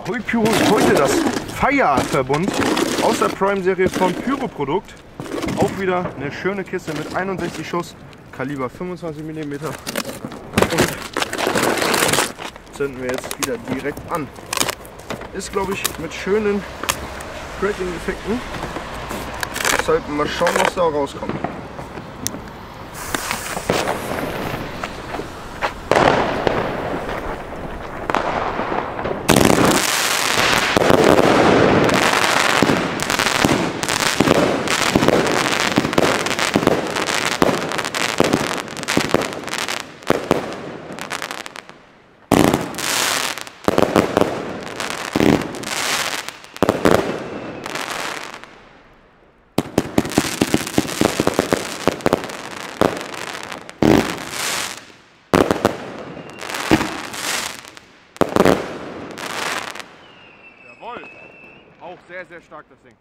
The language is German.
Hoi Pyro ist heute das FYRE-Verbund aus der Prime-Serie von PYROPRODUKT. Auch wieder eine schöne Kiste mit 61 Schuss, Kaliber 25 mm. Und zünden wir jetzt wieder direkt an. Ist, glaube ich, mit schönen Cracking-Effekten. Deshalb mal schauen, was da rauskommt. Jawohl, auch sehr, sehr stark das Ding.